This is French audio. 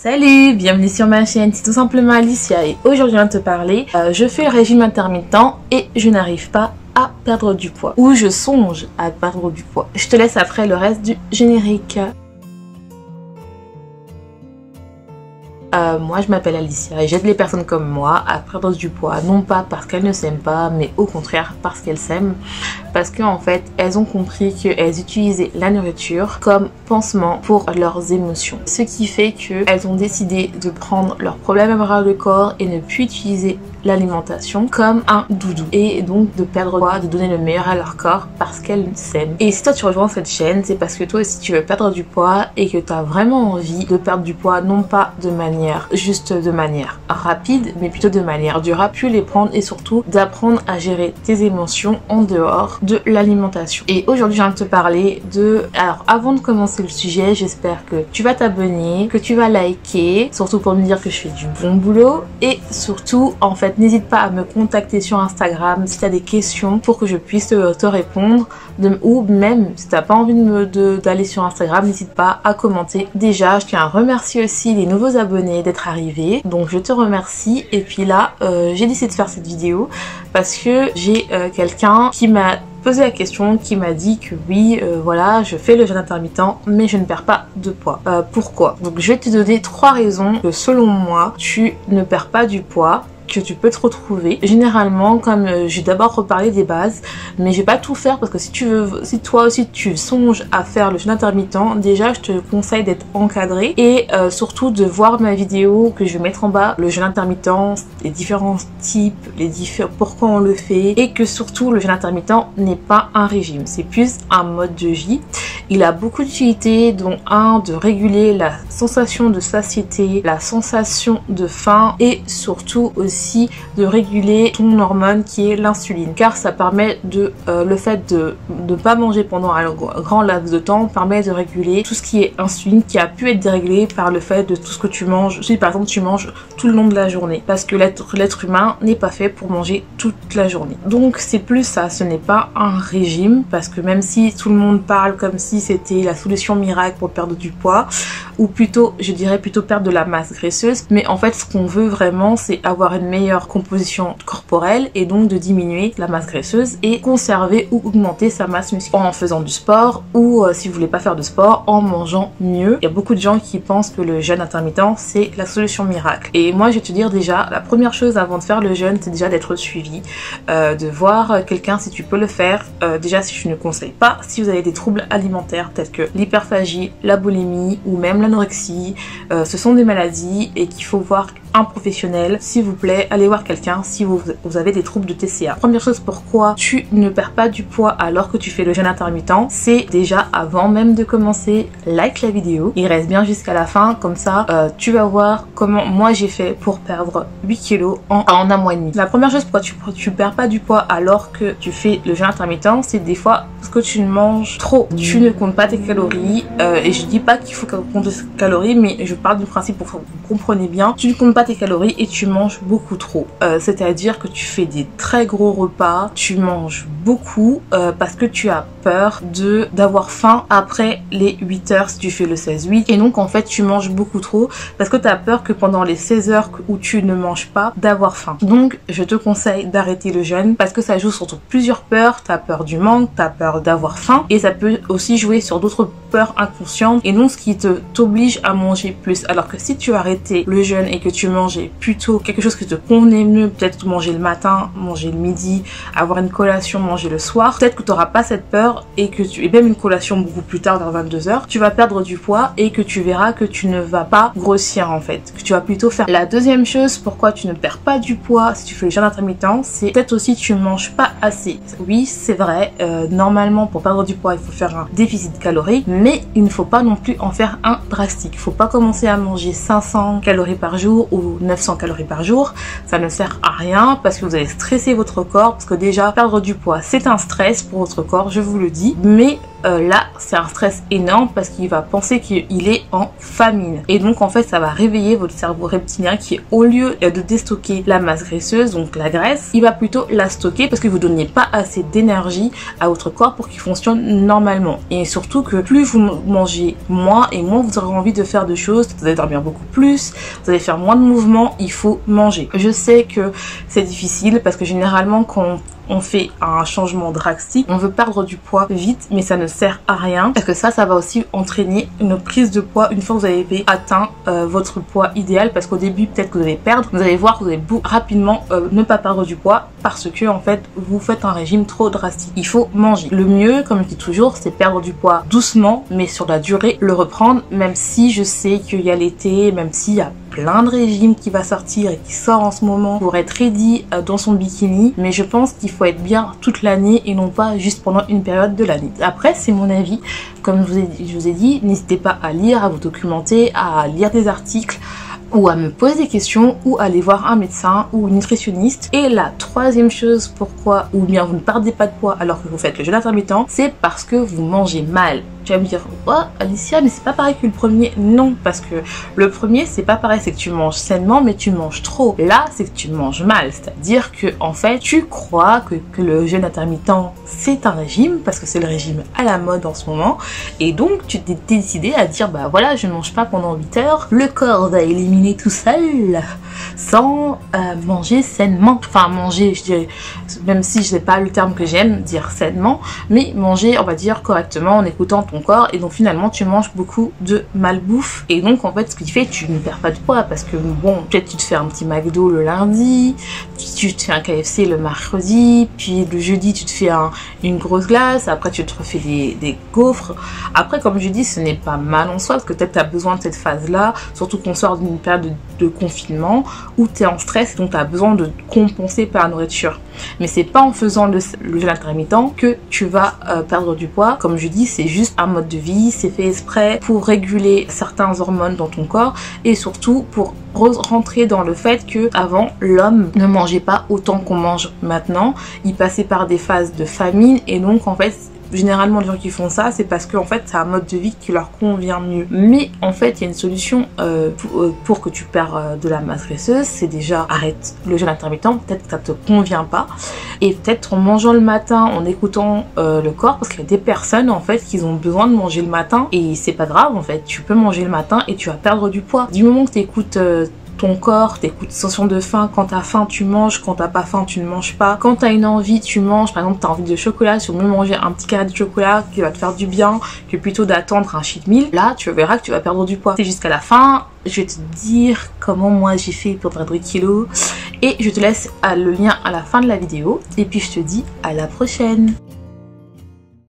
Salut, bienvenue sur ma chaîne, c'est tout simplement Alicia et aujourd'hui je viens de te parler. Je fais le régime intermittent et je n'arrive pas à perdre du poids. Ou je songe à perdre du poids. Je te laisse après le reste du générique. Moi je m'appelle Alicia et j'aide les personnes comme moi à perdre du poids, non pas parce qu'elles ne s'aiment pas, mais au contraire parce qu'elles s'aiment, parce qu'en fait elles ont compris qu'elles utilisaient la nourriture comme pansement pour leurs émotions, ce qui fait qu'elles ont décidé de prendre leurs problèmes à bras le corps et ne plus utiliser l'alimentation comme un doudou et donc de perdre poids, de donner le meilleur à leur corps parce qu'elles s'aiment. Et si toi tu rejoins cette chaîne, c'est parce que toi aussi tu veux perdre du poids et que tu as vraiment envie de perdre du poids, non pas de manière rapide, mais plutôt de manière durable, puis les prendre et surtout d'apprendre à gérer tes émotions en dehors de l'alimentation. Et aujourd'hui je viens de te parler de... Alors avant de commencer le sujet, j'espère que tu vas t'abonner, que tu vas liker, surtout pour me dire que je fais du bon boulot et surtout en fait n'hésite pas à me contacter sur Instagram si tu as des questions pour que je puisse te répondre ou même si tu n'as pas envie d'aller sur Instagram, n'hésite pas à commenter. Déjà je tiens à remercier aussi les nouveaux abonnés d'être arrivés, donc je te remercie. Et puis là j'ai décidé de faire cette vidéo parce que j'ai quelqu'un qui m'a posé la question, qui m'a dit que oui voilà, je fais le jeûne intermittent mais je ne perds pas de poids. Pourquoi? Donc je vais te donner 3 raisons que selon moi tu ne perds pas du poids, que tu peux te retrouver. Généralement, comme j'ai d'abord reparlé des bases, mais je vais pas tout faire parce que si toi aussi tu songes à faire le jeûne intermittent, déjà je te conseille d'être encadré et surtout de voir ma vidéo que je vais mettre en bas, le jeûne intermittent, les différents types, pourquoi on le fait, et que surtout le jeûne intermittent n'est pas un régime, c'est plus un mode de vie. Il a beaucoup d'utilités, dont de réguler la sensation de satiété, la sensation de faim et surtout aussi de réguler ton hormone qui est l'insuline, car ça permet le fait de ne pas manger pendant un grand laps de temps permet de réguler tout ce qui est insuline qui a pu être déréglé par le fait de tout ce que tu manges. Si par exemple tu manges tout le long de la journée, parce que l'être humain n'est pas fait pour manger toute la journée. Donc c'est plus ça, ce n'est pas un régime, parce que même si tout le monde parle comme si c'était la solution miracle pour perdre du poids, ou plutôt je dirais plutôt perdre de la masse graisseuse, mais en fait ce qu'on veut vraiment c'est avoir une meilleure composition corporelle et donc de diminuer la masse graisseuse et conserver ou augmenter sa masse musculaire en faisant du sport ou si vous voulez pas faire de sport, en mangeant mieux. Il y a beaucoup de gens qui pensent que le jeûne intermittent c'est la solution miracle, et moi je vais te dire déjà la première chose avant de faire le jeûne c'est déjà d'être suivi, de voir quelqu'un si tu peux le faire. Déjà si je ne conseille pas si vous avez des troubles alimentaires tels que l'hyperphagie, la boulimie ou même l'anorexie, ce sont des maladies et qu'il faut voir un professionnel. S'il vous plaît, allez voir quelqu'un si vous avez des troubles de TCA. Première chose, pourquoi tu ne perds pas du poids alors que tu fais le jeûne intermittent, c'est déjà avant même de commencer, like la vidéo, il reste bien jusqu'à la fin, comme ça tu vas voir comment moi j'ai fait pour perdre 8 kilos en un mois et demi. La première chose pourquoi tu perds pas du poids alors que tu fais le jeûne intermittent, c'est des fois parce que tu manges trop, tu ne comptes pas tes calories, et je dis pas qu'il faut compter tes calories, mais je parle du principe pour que vous compreniez bien. Tu ne comptes pas tes calories et tu manges beaucoup trop, c'est-à-dire que tu fais des très gros repas, tu manges beaucoup parce que tu as peur d'avoir faim après les 8 heures si tu fais le 16-8, et donc en fait tu manges beaucoup trop parce que tu as peur que pendant les 16 heures où tu ne manges pas d'avoir faim. Donc je te conseille d'arrêter le jeûne parce que ça joue sur plusieurs peurs. Tu as peur du manque, tu as peur d'avoir faim, et ça peut aussi jouer sur d'autres peurs inconscientes et donc ce qui t'oblige à manger plus. Alors que si tu arrêtais le jeûne et que tu mangeais plutôt quelque chose qui te convenait mieux, peut-être manger le matin, manger le midi, avoir une collation, manger le soir, peut-être que tu n'auras pas cette peur et même une collation beaucoup plus tard vers 22 heures, tu vas perdre du poids et que tu verras que tu ne vas pas grossir en fait, que tu vas plutôt faire. La deuxième chose pourquoi tu ne perds pas du poids si tu fais le jeûne intermittent, c'est peut-être aussi tu manges pas assez. Oui c'est vrai, normalement pour perdre du poids il faut faire un déficit calorique, mais il ne faut pas non plus en faire un drastique. Il faut pas commencer à manger 500 calories par jour ou 900 calories par jour, ça ne sert à rien parce que vous allez stresser votre corps, parce que déjà perdre du poids c'est un stress pour votre corps, je vous le dis, mais là c'est un stress énorme parce qu'il va penser qu'il est en famine. Et donc en fait ça va réveiller votre cerveau reptilien qui, au lieu de déstocker la masse graisseuse, donc la graisse, il va plutôt la stocker parce que vous ne donnez pas assez d'énergie à votre corps pour qu'il fonctionne normalement. Et surtout que plus vous mangez moins et moins vous aurez envie de faire de choses, vous allez dormir beaucoup plus, vous allez faire moins de mouvements, il faut manger. Je sais que c'est difficile parce que généralement quand on fait un changement drastique, on veut perdre du poids vite, mais ça ne sert à rien parce que ça va aussi entraîner une prise de poids une fois que vous avez atteint votre poids idéal, parce qu'au début peut-être que vous allez perdre, vous allez voir que vous allez rapidement ne pas perdre du poids parce que en fait vous faites un régime trop drastique. Il faut manger. Le mieux, comme je dis toujours, c'est perdre du poids doucement, mais sur la durée le reprendre, même si je sais qu'il y a l'été, même s'il y a plein de régimes qui va sortir et qui sort en ce moment pour être ready dans son bikini, mais je pense qu'il faut être bien toute l'année et non pas juste pendant une période de l'année. Après, c'est mon avis. Comme je vous ai dit, n'hésitez pas à lire, à vous documenter, à lire des articles ou à me poser des questions ou aller voir un médecin ou une nutritionniste. Et la troisième chose pourquoi ou bien vous ne perdez pas de poids alors que vous faites le jeûne intermittent, c'est parce que vous mangez mal. Tu vas me dire, oh Alicia, mais c'est pas pareil que le premier. Non, parce que le premier c'est pas pareil, c'est que tu manges sainement mais tu manges trop. Là c'est que tu manges mal, c'est-à-dire que en fait tu crois que le jeûne intermittent c'est un régime parce que c'est le régime à la mode en ce moment, et donc tu t'es décidé à dire bah voilà, je ne mange pas pendant 8 heures, le corps va éliminer tout seul sans manger sainement. Enfin manger, je dirais, même si je n'ai pas le terme que j'aime dire sainement, mais manger on va dire correctement en écoutant ton corps. Et donc finalement tu manges beaucoup de malbouffe, et donc en fait ce que tu fais, tu ne perds pas de poids parce que bon, peut-être tu te fais un petit McDo le lundi, tu te fais un KFC le mercredi, puis le jeudi tu te fais une grosse glace, après tu te refais des gaufres. Après comme je dis, ce n'est pas mal en soi parce que peut-être tu as besoin de cette phase là, surtout qu'on sort d'une période de confinement où tu es en stress, donc tu as besoin de compenser par la nourriture. Mais c'est pas en faisant le jeûne intermittent que tu vas perdre du poids. Comme je dis, c'est juste un mode de vie, c'est fait exprès pour réguler certains hormones dans ton corps et surtout pour rentrer dans le fait que avant l'homme ne mangeait pas autant qu'on mange maintenant, il passait par des phases de famine, et donc en fait généralement les gens qui font ça c'est parce que en fait c'est un mode de vie qui leur convient mieux. Mais en fait il y a une solution pour que tu perds de la masse graisseuse, c'est déjà arrête le jeûne intermittent. Peut-être que ça te convient pas, et peut-être en mangeant le matin, en écoutant le corps, parce qu'il y a des personnes en fait qui ont besoin de manger le matin et c'est pas grave en fait, tu peux manger le matin et tu vas perdre du poids. Du moment que tu écoutes ton corps, t'écoutes sensation de faim, quand t'as faim tu manges, quand t'as pas faim tu ne manges pas, quand t'as une envie tu manges. Par exemple t'as envie de chocolat, tu veux manger un petit carré de chocolat qui va te faire du bien que plutôt d'attendre un cheat meal. Là tu verras que tu vas perdre du poids. C'est jusqu'à la fin, je vais te dire comment moi j'ai fait pour perdre 10 kilos et je te laisse le lien à la fin de la vidéo, et puis je te dis à la prochaine.